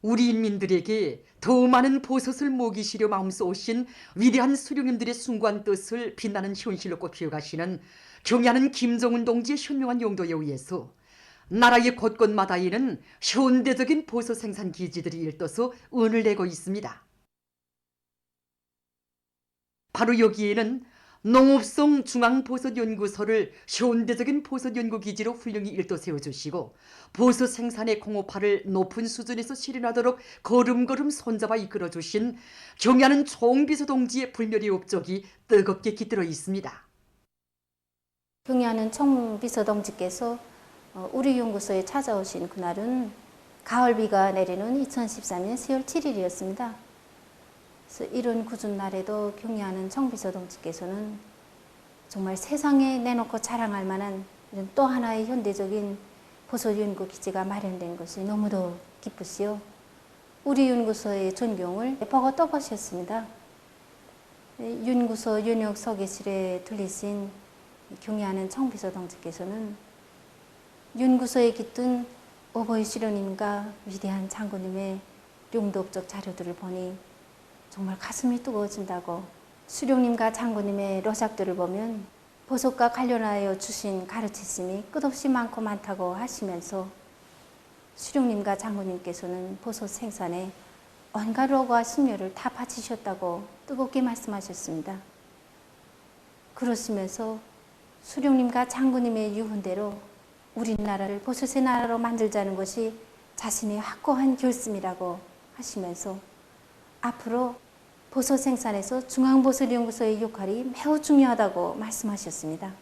우리 인민들에게 더 많은 보섯을 모기시려 마음쏘신 위대한 수령님들의 숭고한 뜻을 빛나는 현실로 꽃피워가시는 경애하는 김정은 동지의 현명한 용도에 의해서 나라의 곳곳마다에는 현대적인 보섯 생산 기지들이 일떠서 운을 내고 있습니다. 바로 여기에는 농업성 중앙보섯연구소를 현대적인 보섯연구기지로 훌륭히 일도 세워주시고 보섯 생산의 공업화를 높은 수준에서 실현하도록 걸음걸음 손잡아 이끌어주신 경애하는 총비서 동지의 불멸의 업적이 뜨겁게 깃들어 있습니다. 경애하는 총비서 동지께서 우리 연구소에 찾아오신 그날은 가을비가 내리는 2013년 10월 7일이었습니다. 그래서 이런 궂은 날에도 경애하는 총비서 동지께서는 정말 세상에 내놓고 자랑할 만한 이런 또 하나의 현대적인 보섯 연구 기지가 마련된 것이 너무도 기쁘시요. 우리 연구소의 존경을 보고 또 보셨습니다. 연구소 연역 서기실에 들리신 경애하는 총비서 동지께서는 연구소에 깃든 오보이 수령님과 위대한 장군님의 용도업적 자료들을 보니 정말 가슴이 뜨거워진다고, 수령님과 장군님의 러작들을 보면 보석과 관련하여 주신 가르치심이 끝없이 많고 많다고 하시면서 수령님과 장군님께서는 보석 생산에 온갖 로고와 심려를 다 바치셨다고 뜨겁게 말씀하셨습니다. 그러시면서 수령님과 장군님의 유훈대로 우리나라를 보석의 나라로 만들자는 것이 자신의 확고한 결심이라고 하시면서 앞으로 보석 생산에서 중앙보석연구소의 역할이 매우 중요하다고 말씀하셨습니다.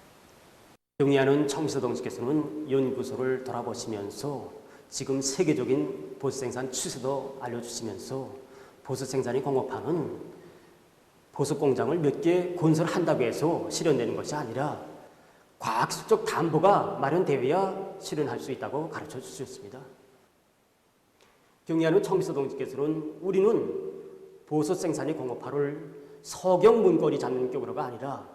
경애하는 총비서 동지께서는 연구소를 돌아보시면서 지금 세계적인 보석 생산 추세도 알려주시면서 보석 생산이 공업화는 보석 공장을 몇 개 건설한다고 해서 실현되는 것이 아니라 과학기술적 담보가 마련되어야 실현할 수 있다고 가르쳐 주셨습니다. 경애하는 총비서 동지께서는 우리는 보석 생산의 공업화를 서경 문거리 잡는 격으로가 아니라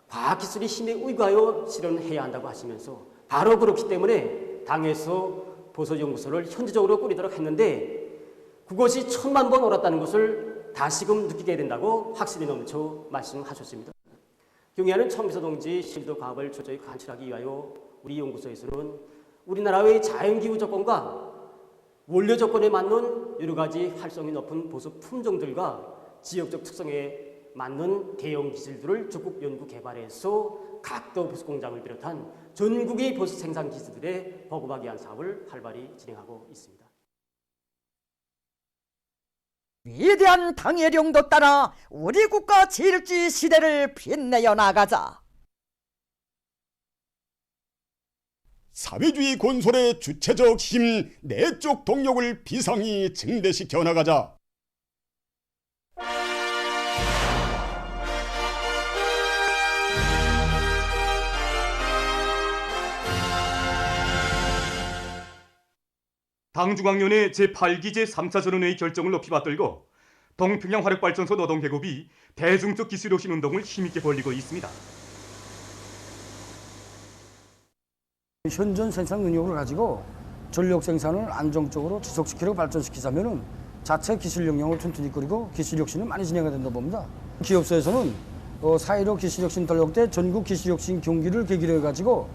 과학기술의 힘에 의거하여 실현해야 한다고 하시면서 바로 그렇기 때문에 당에서 보석연구소를 현지적으로 꾸리도록 했는데 그것이 1000만 번 옳았다는 것을 다시금 느끼게 된다고 확실히 넘쳐 말씀하셨습니다. 경애하는 총비서 동지 실도 과업을 철저히 관철하기 위하여 우리 연구소에서는 우리나라의 자연기후 조건과 원료 조건에 맞는 여러 가지 활성이 높은 보석 품종들과 지역적 특성에 맞는 대형 기술들을 적극 연구 개발해서 각도 보석 공장을 비롯한 전국의 보석 생산 기술들에 보급하기 위한 사업을 활발히 진행하고 있습니다. 위대한 당해령도 따라 우리 국가 질지 시대를 빛내어 나가자. 사회주의 건설의 주체적 힘, 내적 동력을 비상히 증대시켜 나가자. 당중앙위원회 제8기 제3차 전원회의 결정을 높이 받들고 동평양 화력발전소 노동계급이 대중적 기술혁신 운동을 힘있게 벌이고 있습니다. 현존 생산 능력을 가지고 전력 생산을 안정적으로 지속시키려고 발전시키자면은 자체 기술 역량을 튼튼히 끌고 기술 혁신을 많이 진행해야 된다고 봅니다. 기업소에서는 4.15 기술혁신 전력대 전국 기술혁신 경기를 계기로 해가지고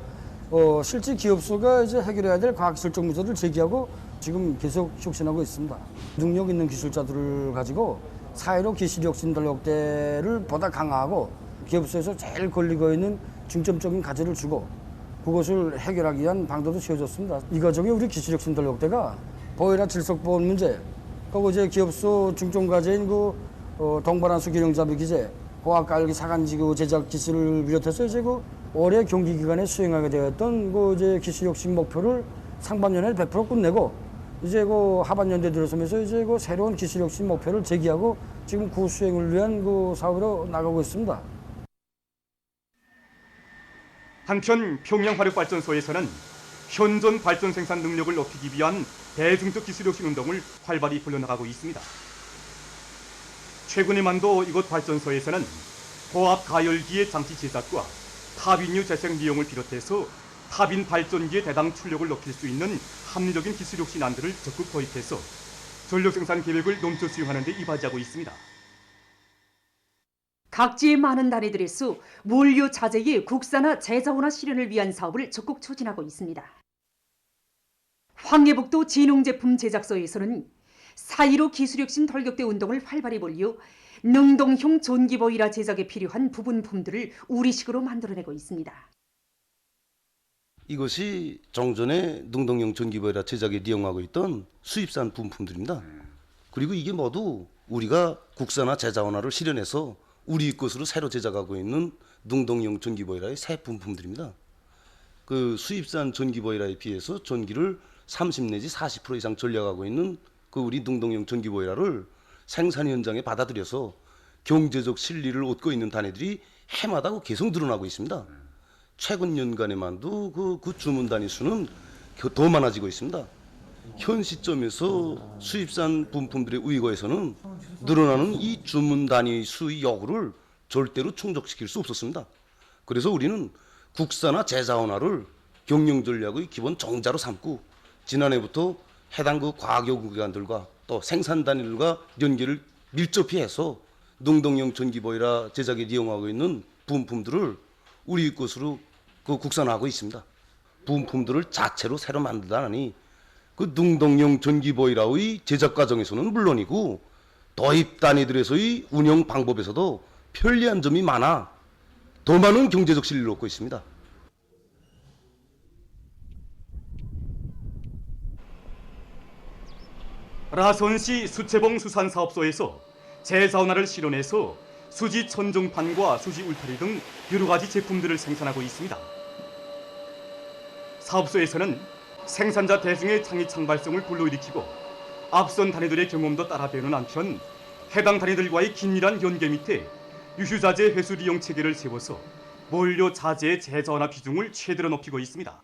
실제 기업소가 이제 해결해야 될 과학기술적 문제를 제기하고 지금 계속 혁신하고 있습니다. 능력 있는 기술자들을 가지고 4.15 기술혁신 전력대를 보다 강화하고 기업소에서 제일 걸리고 있는 중점적인 과제를 주고 그것을 해결하기 위한 방도도 세워졌습니다. 이 과정에 우리 기술혁신 전력대가 보호라 질서보건 문제, 그리고 이제 기업소 중점 과제인 동반환수 균형잡이 기제, 고학과학기 사간지구 제작 기술을 비롯해서 이제 올해 경기 기간에 수행하게 되었던 이제 기술혁신 목표를 상반년에 100% 끝내고 이제 하반년대 들어서면서 이제 새로운 기술혁신 목표를 제기하고 지금 그 수행을 위한 사업으로 나가고 있습니다. 한편 평양화력발전소에서는 현존 발전 생산 능력을 높이기 위한 대중적 기술혁신 운동을 활발히 불러나가고 있습니다. 최근에만도 이곳 발전소에서는 고압 가열기의 장치 제작과 타빈유 재생 이용을 비롯해서 타빈 발전기의 대당 출력을 높일 수 있는 합리적인 기술혁신안들을 적극 도입해서 전력 생산 계획을 논조 수용하는 데 이바지하고 있습니다. 각지의 많은 단위들에서 원료 자재의 국산화 재자원화 실현을 위한 사업을 적극 추진하고 있습니다. 황해북도 진흥제품 제작소에서는 4.15 기술혁신 돌격대 운동을 활발히 벌여 능동형 전기보일러 제작에 필요한 부분품들을 우리식으로 만들어내고 있습니다. 이것이 정전의 능동형 전기보일러 제작에 이용하고 있던 수입산 부품들입니다. 그리고 이게 모두 우리가 국산화 재자원화를 실현해서 우리 것으로 새로 제작하고 있는 능동형 전기보일러의 새 부품들입니다. 그 수입산 전기보일러에 비해서 전기를 30 내지 40% 이상 절약하고 있는 그 우리 능동형 전기보일러를 생산 현장에 받아들여서 경제적 실리를 얻고 있는 단위들이 해마다 계속 늘어나고 있습니다. 최근 연간에만도 그 주문 단위 수는 더 많아지고 있습니다. 현 시점에서 수입산 부품들의 의거에서는 늘어나는 이 주문 단위 수의 요구를 절대로 충족시킬 수 없었습니다. 그래서 우리는 국산화 재자원화를 경영 전략의 기본 정자로 삼고 지난해부터 해당 그 과학연구기관들과 또 생산 단위들과 연계를 밀접히 해서 능동형 전기보일러 제작에 이용하고 있는 부품들을 우리 것으로 국산화하고 있습니다. 부품들을 자체로 새로 만들다 하니 그 능동형 전기보일러의 제작 과정에서는 물론이고 도입 단위들에서의 운영 방법에서도 편리한 점이 많아 더 많은 경제적 실리를 얻고 있습니다. 라선시 수채봉 수산사업소에서 재자원화를 실현해서 수지 천정판과 수지 울타리 등 여러 가지 제품들을 생산하고 있습니다. 사업소에서는 생산자 대중의 창의 창발성을 불러일으키고 앞선 단위들의 경험도 따라 배우는 한편 해당 단위들과의 긴밀한 연계 밑에 유휴자재 회수리용 체계를 세워서 원료 자재의 재자원화 비중을 최대로 높이고 있습니다.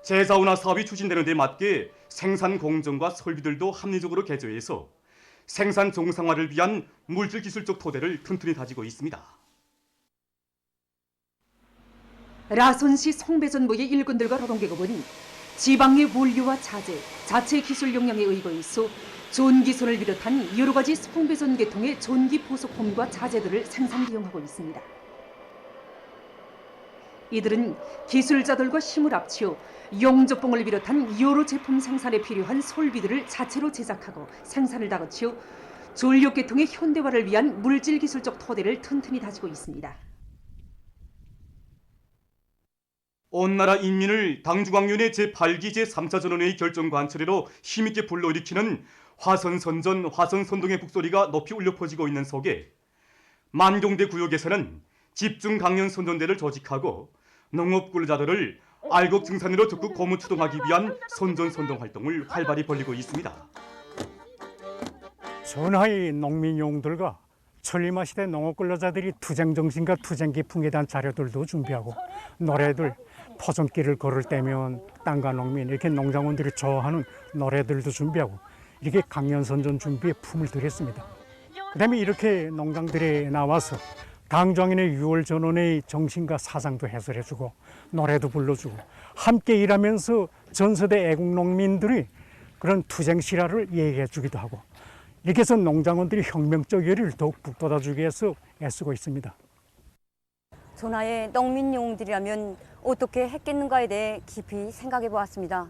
재자원화 사업이 추진되는 데 맞게 생산 공정과 설비들도 합리적으로 개조해서 생산 정상화를 위한 물질 기술적 토대를 튼튼히 다지고 있습니다. 라선시 송배전부의 일꾼들과 노동계급은 지방의 원료와 자재, 자체 기술 역량에 의거해서 전기선을 비롯한 여러 가지 송배전 계통의 전기 부속품과 자재들을 생산 이용하고 있습니다. 이들은 기술자들과 힘을 합쳐 용접봉을 비롯한 여러 제품 생산에 필요한 설비들을 자체로 제작하고 생산을 다 거쳐 전력 계통의 현대화를 위한 물질 기술적 토대를 튼튼히 다지고 있습니다. 온 나라 인민을 당중앙위원회 제8기 제3차 전원회의 결정 관철회로 힘있게 불러일으키는 화선선전, 화선선동의 북소리가 높이 울려 퍼지고 있는 속에 만경대 구역에서는 집중 강연 선전대를 조직하고 농업 근로자들을 알곡 증산으로 적극 고무 추동하기 위한 선전선동 활동을 활발히 벌이고 있습니다. 전하의 농민용들과 천리마 시대 농업 근로자들이 투쟁 정신과 투쟁 기풍에 대한 자료들도 준비하고 노래들, 포점길을 걸을 때면 땅과 농민 이렇게 농장원들이 좋아하는 노래들도 준비하고 이렇게 강연 선전 준비에 품을 들였습니다. 그다음에 이렇게 농장들에 나와서 당정인의 6월 전원의 정신과 사상도 해설해주고 노래도 불러주고 함께 일하면서 전서대 애국농민들이 그런 투쟁 실화를 얘기해주기도 하고 이렇게 해서 농장원들이 혁명적 열의를 더욱 북돋아주기 위해서 애쓰고 있습니다. 전하의 농민용들이라면 어떻게 했겠는가에 대해 깊이 생각해 보았습니다.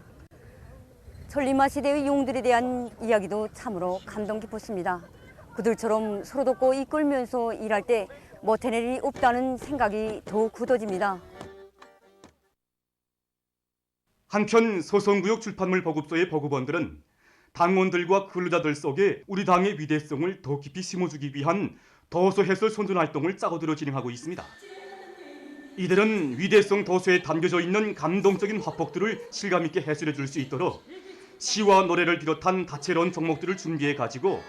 천리마 시대의 용들에 대한 이야기도 참으로 감동 깊었습니다. 그들처럼 서로 돕고 이끌면서 일할 때 못해낼 일이 없다는 생각이 더욱 굳어집니다. 한편 소송구역 출판물 보급소의 보급원들은 당원들과 근로자들 속에 우리 당의 위대성을 더 깊이 심어주기 위한 도서 해설 선전 활동을 짜고들어 진행하고 있습니다. 이들은 위대성 도서에 담겨져 있는 감동적인 화폭들을 실감 있게 해설해 줄 수 있도록 시와 노래를 비롯한 다채로운 종목들을 준비해 가지고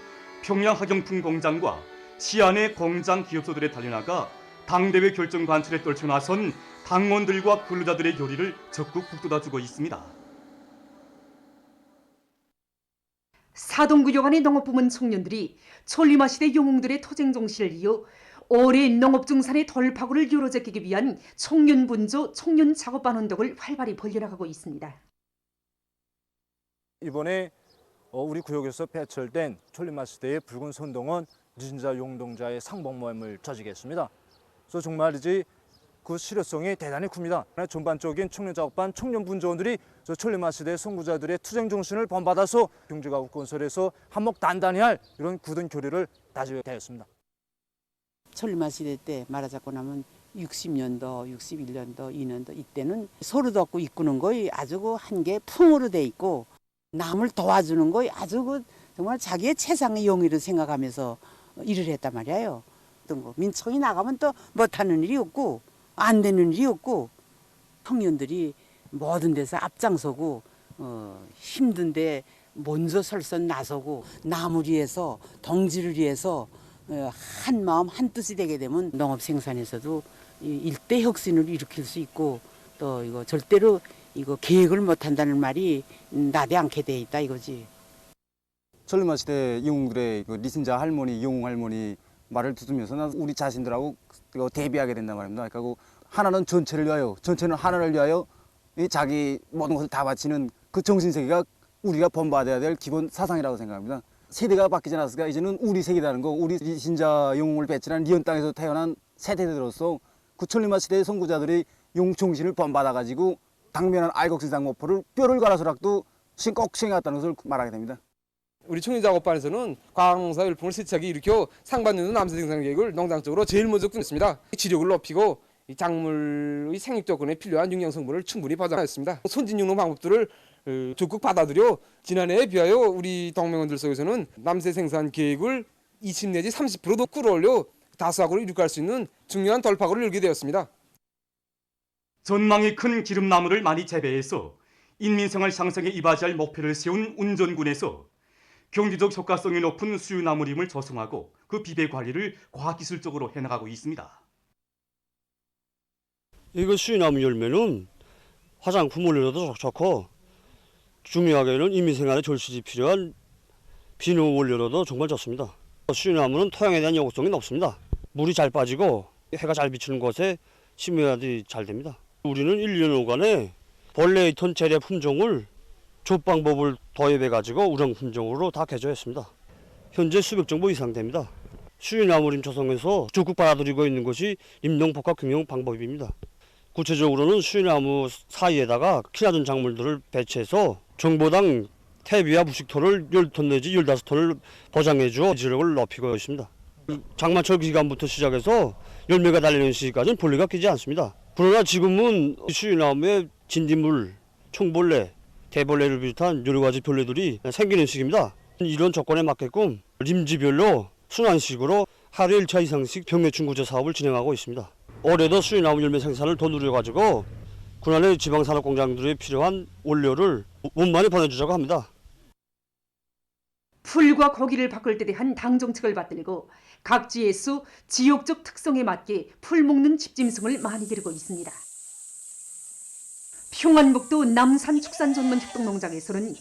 평양 학용품 공장과 시안의 공장 기업소들에 달려나가 당대회 결정 관철에 떨쳐 나선 당원들과 근로자들의 교리를 적극 북돋아주고 있습니다. 사동구역 안의 농업부문 청년들이 천리마 시대 영웅들의 토쟁 정신을 이어 올해 농업중산의 돌파구를 열어제끼기 위한 청년분조, 청년작업반 운동을 활발히 벌려나가고 있습니다. 이번에 우리 구역에서 배설된 천리마 시대의 붉은 선동은 유신자 용동자의 상봉 모임을 저지겠습니다. 그래서 정말이지 그 실효성이 대단히 큽니다. 전반적인 청년 작업반 청년 분조원들이 저 천리마 시대 선구자들의 투쟁 정신을 본받아서 경제가국 건설에서 한몫 단단히 할 이런 굳은 교리를 다지게 되었습니다. 천리마 시대 때 말하자고 나면 60년도, 61년도, 2년도 이때는 소리도 없고 이꾸는 거이 아주 그 한계 풍으로 돼 있고 남을 도와주는 거이 아주 그 정말 자기의 최상의 용의를 생각하면서 일을 했단 말이에요. 어떤 거 민청이 나가면 또 못하는 일이 없고 안 되는 일이 없고 청년들이 모든 데서 앞장서고 힘든데 먼저 설선 나서고 남을 위해서 동지를 위해서 한 마음 한 뜻이 되게 되면 농업 생산에서도 일대 혁신을 일으킬 수 있고 또 이거 절대로 이거 계획을 못 한다는 말이 나대 않게 돼 있다 이거지. 천리마 시대 영웅들의 리신자 할머니, 영웅 할머니 말을 들으면서 우리 자신들하고 대비하게 된단 말입니다. 그러니까 하나는 전체를 위하여, 전체는 하나를 위하여 자기 모든 것을 다 바치는 그 정신세계가 우리가 본받아야 될 기본 사상이라고 생각합니다. 세대가 바뀌지 않았으니까 이제는 우리 세계라는 거, 우리 리신자 영웅을 배출한 리온 땅에서 태어난 세대들로서 그 천리마 시대의 선구자들이 영웅 정신을 본받아가지고 당면한愛国 목표를 뼈를 갈아서라도 꼭 시행했다는 것을 말하게 됩니다. 우리 청년작업반에서는 과학농사 열풍을 세차게 일으켜 상반년도 남세 생산 계획을 농장적으로 제일 먼저 끝냈습니다. 지력을 높이고 이 작물의 생육 조건에 필요한 영양 성분을 충분히 보장하였습니다. 선진용농 방법들을 적극 받아들여 지난해에 비하여 우리 동맹원들 속에서는 남세 생산 계획을 20 내지 30%도 끌어올려 다수학으로 이룩할 수 있는 중요한 돌파구를 열게 되었습니다. 전망이 큰 기름나무를 많이 재배해서 인민생활 향상에 이바지할 목표를 세운 운전군에서 경제적 효과성이 높은 수유나무림을 조성하고 그 비배 관리를 과학기술적으로 해나가고 있습니다. 이거 수유나무 열매는 화장품 원료로도 좋고 중요하게는 인민생활에 절실히 필요한 비누 원료로도 정말 좋습니다. 수유나무는 토양에 대한 요구성이 높습니다. 물이 잘 빠지고 해가 잘 비추는 곳에 심어야지 잘 됩니다. 우리는 1년간에 벌레이톤 재래 품종을 조방법을 도입해가지고 우량 품종으로 다 개조했습니다. 현재 수백 정보 이상 됩니다. 수유나무림 조성에서 적극 받아들이고 있는 것이 임농복합 경영 방법입니다. 구체적으로는 수유나무 사이에다가 키나든 작물들을 배치해서 정보당 퇴비와 부식토를 10톤 내지 15톤을 보장해주어 지력을 높이고 있습니다. 장마철 기간부터 시작해서 열매가 달리는 시기까지는 벌레가 끼지 않습니다. 그러나 지금은 수유나무에 진딧물, 총벌레, 대벌레를 비롯한 여러 가지 벌레들이 생기는 시기입니다. 이런 조건에 맞게끔 림지별로 순환식으로 하루에 1차 이상씩 병해충 구제 사업을 진행하고 있습니다. 올해도 수유나무 열매 생산을 더 누려가지고 군안의 지방산업 공장들에 필요한 원료를 원만히 보내주자고 합니다. 풀과 고기를 바꿀 때 대한 당 정책을 받들고 각지에서 지역적 특성에 맞게 풀 먹는 집짐승을 많이 기르고 있습니다. 평안북도 남산축산전문협동농장에서는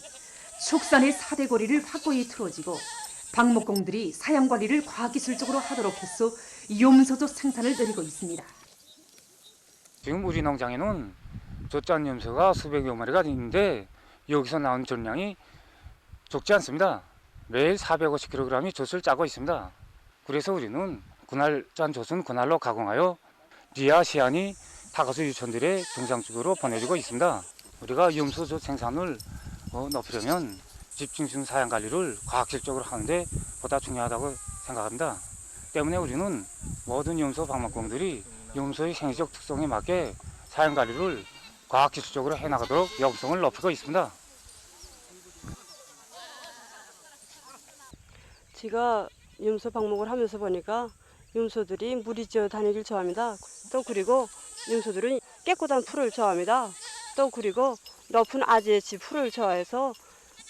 축산의 4대 고리를 확고히 틀어지고 방목공들이 사양관리를 과학기술적으로 하도록 해서 염소조 생산을 늘리고 있습니다. 지금 우리 농장에는 젖잔 염소가 수백여 마리가 있는데 여기서 나온 전량이 적지 않습니다. 매일 450kg이 젖을 짜고 있습니다. 그래서 우리는 그날 짠 젖은 그날로 가공하여 리아 시안이 다가수 유치원들의 정상적으로 보내주고 있습니다. 우리가 염소젖 생산을 높이려면 집짐승 사양 관리를 과학적으로 하는데 보다 중요하다고 생각합니다. 때문에 우리는 모든 염소 방목공들이 염소의 생리적 특성에 맞게 사양 관리를 과학기술적으로 해나가도록 역성을 높이고 있습니다. 제가 염소 방목을 하면서 보니까 염소들이 물이 지어 다니길 좋아합니다. 또 그리고 염소들은 깨끗한 풀을 좋아합니다. 또 그리고 높은 아지에치 풀을 좋아해서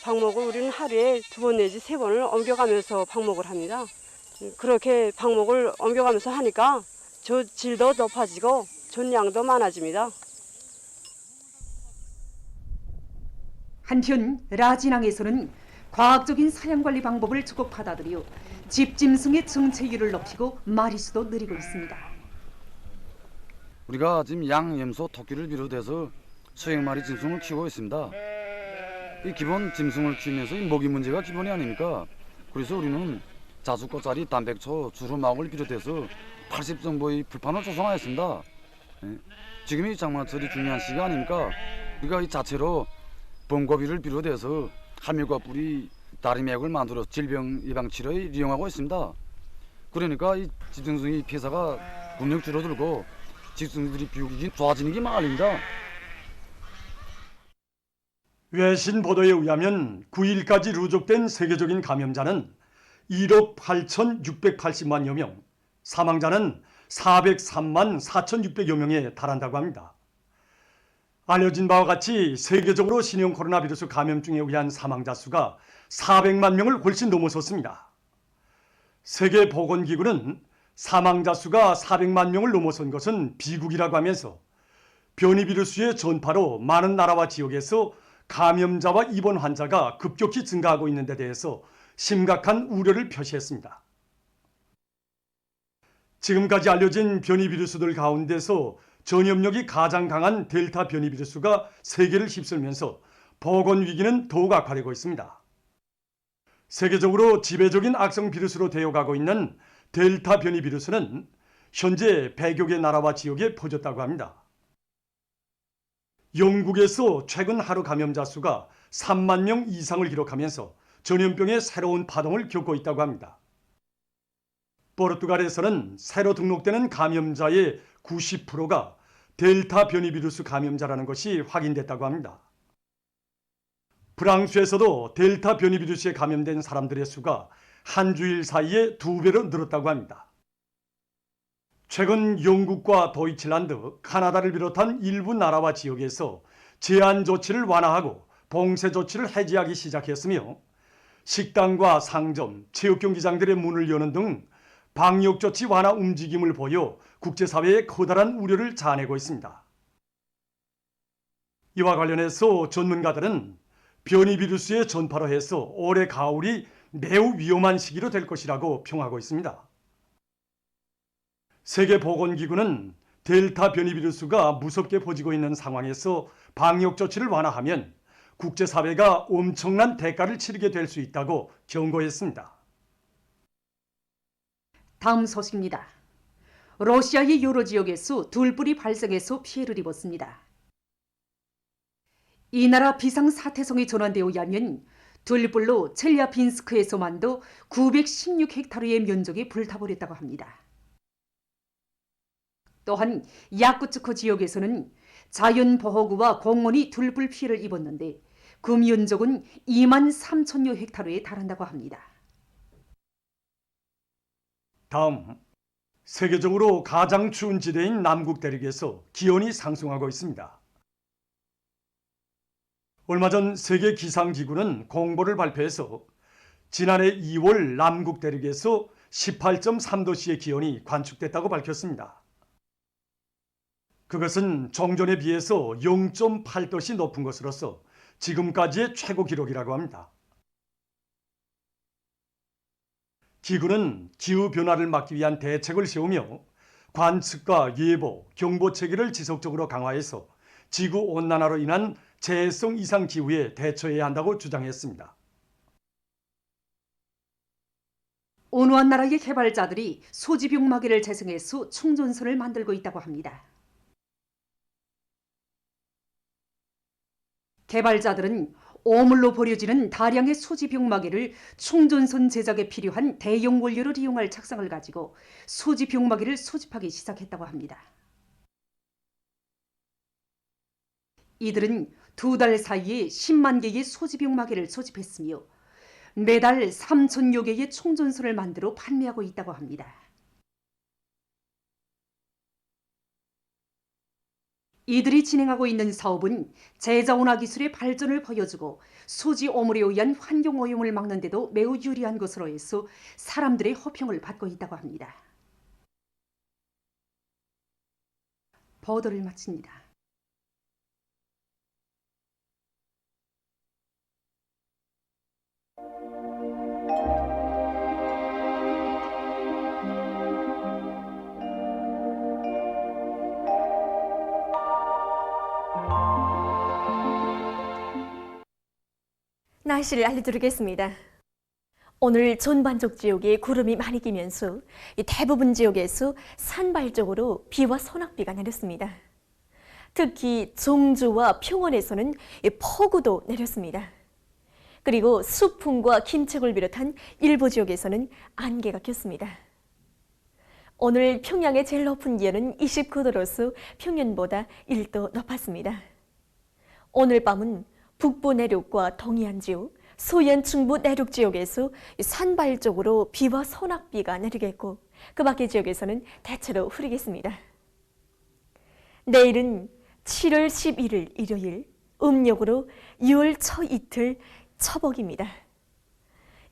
방목을 우리는 하루에 2번 내지 3번을 옮겨가면서 방목을 합니다. 그렇게 방목을 옮겨가면서 하니까 저 질도 높아지고 존량도 많아집니다. 한편 라진항에서는 과학적인 사냥관리 방법을 적극 받아들여 집짐승의 정체율을 높이고 마리수도 늘리고 있습니다. 우리가 지금 양, 염소, 토끼를 비롯해서 수백 마리 짐승을 키우고 있습니다. 이 기본 짐승을 키우면서 이 먹이 문제가 기본이 아닙니까? 그래서 우리는 자주꽃자리, 단백초, 주루마을 비롯해서 80 정도의 풀판을 조성하였습니다. 예. 지금이 장마철이 중요한 시기 아닙니까? 우리가 이 자체로 벙고비를 비롯해서 할미과 뿌리, 다리맥을 만들어 질병 예방 치료에 이용하고 있습니다. 그러니까 이 집중성이 폐사가 금방 줄어들고 집중들이 비용이 좋아지는 게 말입니다. 외신 보도에 의하면 9일까지 누적된 세계적인 감염자는 1억 8,680만여 명, 사망자는 403만 4,600여 명에 달한다고 합니다. 알려진 바와 같이 세계적으로 신형 코로나 바이러스 감염증에 의한 사망자 수가 400만 명을 훨씬 넘어섰습니다. 세계보건기구는 사망자 수가 400만 명을 넘어선 것은 비극이라고 하면서 변이 비루스의 전파로 많은 나라와 지역에서 감염자와 입원 환자가 급격히 증가하고 있는 데 대해서 심각한 우려를 표시했습니다. 지금까지 알려진 변이 비루스들 가운데서 전염력이 가장 강한 델타 변이 비루스가 세계를 휩쓸면서 보건 위기는 더욱 악화되고 있습니다. 세계적으로 지배적인 악성 비루스로 되어가고 있는 델타 변이 비루스는 현재 100여 개 나라와 지역에 퍼졌다고 합니다. 영국에서 최근 하루 감염자 수가 3만 명 이상을 기록하면서 전염병의 새로운 파동을 겪고 있다고 합니다. 포르투갈에서는 새로 등록되는 감염자의 90%가 델타 변이 비루스 감염자라는 것이 확인됐다고 합니다. 프랑스에서도 델타 변이 비루스에 감염된 사람들의 수가 한 주일 사이에 2배로 늘었다고 합니다. 최근 영국과 도이칠란드, 카나다를 비롯한 일부 나라와 지역에서 제한 조치를 완화하고 봉쇄 조치를 해제하기 시작했으며 식당과 상점, 체육 경기장들의 문을 여는 등 방역 조치 완화 움직임을 보여 국제사회에 커다란 우려를 자아내고 있습니다. 이와 관련해서 전문가들은 변이 비루스의 전파로 해서 올해 가을이 매우 위험한 시기로 될 것이라고 평하고 있습니다. 세계보건기구는 델타 변이 비루스가 무섭게 퍼지고 있는 상황에서 방역 조치를 완화하면 국제사회가 엄청난 대가를 치르게 될 수 있다고 경고했습니다. 다음 소식입니다. 러시아의 여러 지역에서 들불이 발생해서 피해를 입었습니다. 이 나라 비상사태성에 전환되어 의하면 들불로 첼야빈스크에서만도 916헥타르의 면적이 불타버렸다고 합니다. 또한 야쿠츠크 지역에서는 자연보호구와 공원이 들불 피해를 입었는데 그 면적은 2만 3천여 헥타르에 달한다고 합니다. 다음, 세계적으로 가장 추운 지대인 남극 대륙에서 기온이 상승하고 있습니다. 얼마 전 세계기상기구는 공보를 발표해서 지난해 2월 남극 대륙에서 18.3도씨의 기온이 관측됐다고 밝혔습니다. 그것은 정전에 비해서 0.8도씨 높은 것으로서 지금까지의 최고 기록이라고 합니다. 기구는 기후변화를 막기 위한 대책을 세우며 관측과 예보, 경보 체계를 지속적으로 강화해서 지구온난화로 인한 재해성 이상 기후에 대처해야 한다고 주장했습니다. 온화한 나라의 개발자들이 소지병마개를 재생해서 충전선을 만들고 있다고 합니다. 개발자들은 오물로 버려지는 다량의 소지병마개를 충전선 제작에 필요한 대형 원료를 이용할 착상을 가지고 소지병마개를 소집하기 시작했다고 합니다. 이들은 2달 사이에 10만 개의 소지병마개를 소집했으며 매달 3천여 개의 충전선을 만들어 판매하고 있다고 합니다. 이들이 진행하고 있는 사업은 제자온화 기술의 발전을 보여주고 소지 오물에 의한 환경 오염을 막는 데도 매우 유리한 것으로 해서 사람들의 호평을 받고 있다고 합니다. 보도를 마칩니다. 날씨를 알려드리겠습니다. 오늘 전반적 지역에 구름이 많이 끼면서 대부분 지역에서 산발적으로 비와 소낙비가 내렸습니다. 특히 종주와 평원에서는 폭우도 내렸습니다. 그리고 수풍과 김책을 비롯한 일부 지역에서는 안개가 꼈습니다. 오늘 평양의 제일 높은 기온은 29도로서 평년보다 1도 높았습니다. 오늘 밤은 북부 내륙과 동해안 지역, 소연 중부 내륙 지역에서 산발적으로 비와 소낙비가 내리겠고 그 밖의 지역에서는 대체로 흐리겠습니다. 내일은 7월 11일 일요일, 음력으로 6월 초 이틀 처복입니다.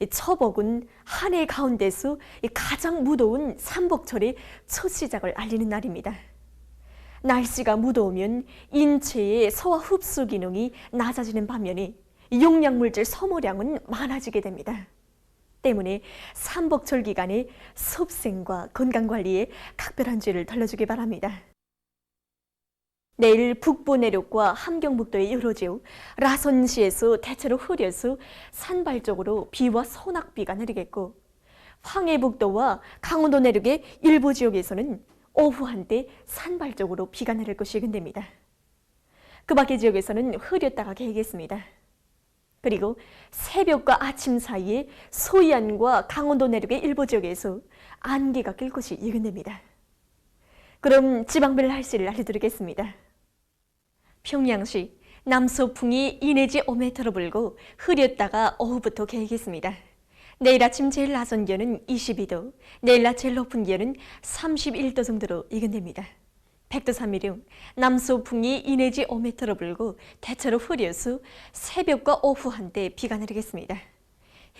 처복은 한 해 가운데서 가장 무더운 삼복철의 첫 시작을 알리는 날입니다. 날씨가 무더우면 인체의 소화 흡수 기능이 낮아지는 반면에 용량물질 소모량은 많아지게 됩니다. 때문에 삼복철 기간에 섭생과 건강관리에 각별한 주의를 들러주기 바랍니다. 내일 북부 내륙과 함경북도의 여러 지역, 라선시에서 대체로 흐려서 산발적으로 비와 소낙비가 내리겠고 황해북도와 강원도 내륙의 일부 지역에서는 오후 한때 산발적으로 비가 내릴 것이 예견됩니다. 그 밖의 지역에서는 흐렸다가 개겠습니다. 그리고 새벽과 아침 사이에 소이안과 강원도 내륙의 일부 지역에서 안개가 낄 것이 예견됩니다. 그럼 지방별 날씨를 알려드리겠습니다. 평양시 남서풍이 2 내지 5m로 불고 흐렸다가 오후부터 개겠습니다. 내일 아침 제일 낮은 기온은 22도, 내일 낮 제일 높은 기온은 31도 정도로 예견됩니다. 백두 3일용 남서풍이 2 내지 5m로 불고 대체로 흐려서 새벽과 오후 한때 비가 내리겠습니다.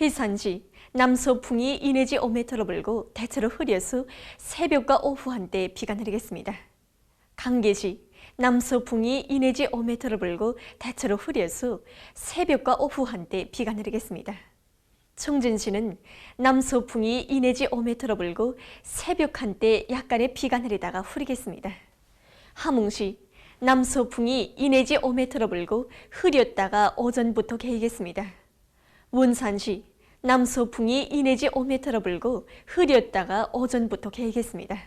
해산시 남서풍이 2 내지 5m로 불고 대체로 흐려서 새벽과 오후 한때 비가 내리겠습니다. 강계시 남서풍이 2 내지 5m로 불고 대체로 흐려서 새벽과 오후 한때 비가 내리겠습니다. 청진시는 남서풍이 2 내지 5m로 불고 새벽 한때 약간의 비가 내리다가 흐리겠습니다. 함흥시 남서풍이 2 내지 5m로 불고 흐렸다가 오전부터 개겠습니다. 원산시 남서풍이 2 내지 5m로 불고 흐렸다가 오전부터 개겠습니다.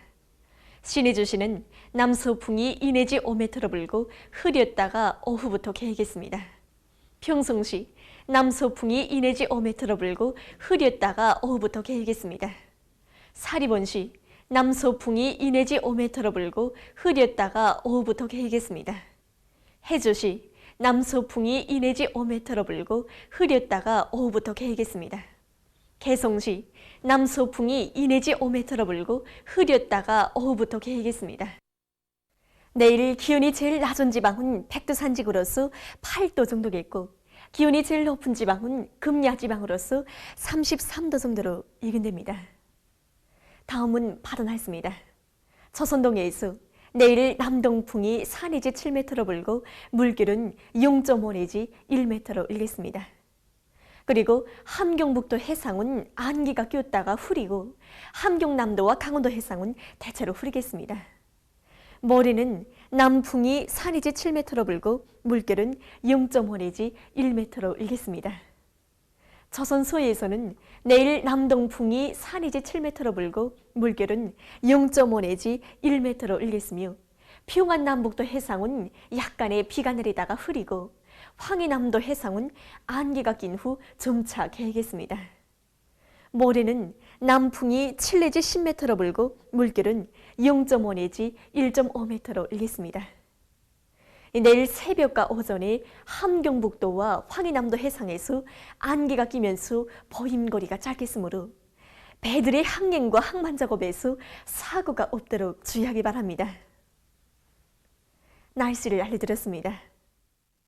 신의주시는 남서풍이 2 내지 5m로 불고 흐렸다가 오후부터 개겠습니다. 평성시 남서풍이 2 내지 5m로 불고 흐렸다가 오후부터 개겠습니다. 사리본시 남서풍이 2 내지 5m로 불고 흐렸다가 오후부터 개겠습니다. 해주시 남서풍이 2 내지 5m로 불고 흐렸다가 오후부터 개겠습니다. 개성시 남서풍이 2 내지 5m로 불고 흐렸다가 오후부터 개겠습니다. 내일 기온이 제일 낮은 지방은 백두산지구로서 8도 정도겠고 기온이 제일 높은 지방은 금야지방으로서 33도 정도로 예견됩니다. 다음은 바다 날씨입니다. 조선동해에서 내일 남동풍이 4 내지 7m로 불고 물결은 0.5 내지 1m로 일겠습니다. 그리고 함경북도 해상은 안개가 꼈다가 흐리고 함경남도와 강원도 해상은 대체로 흐리겠습니다. 모레는 남풍이 4 내지 7m로 불고 물결은 0.5 내지 1m로 일겠습니다. 조선소에서는 내일 남동풍이 4 내지 7m로 불고 물결은 0.5 내지 1m로 일겠으며 평안남북도 해상은 약간의 비가 내리다가 흐리고 황해남도 해상은 안개가 낀 후 점차 개겠습니다. 모레는 남풍이 7 내지 10m로 불고 물결은 0.5 내지 1.5m로 일겠습니다. 내일 새벽과 오전에 함경북도와 황해남도 해상에서 안개가 끼면서 보임거리가 짧겠으므로 배들의 항행과 항만 작업에서 사고가 없도록 주의하기 바랍니다. 날씨를 알려드렸습니다.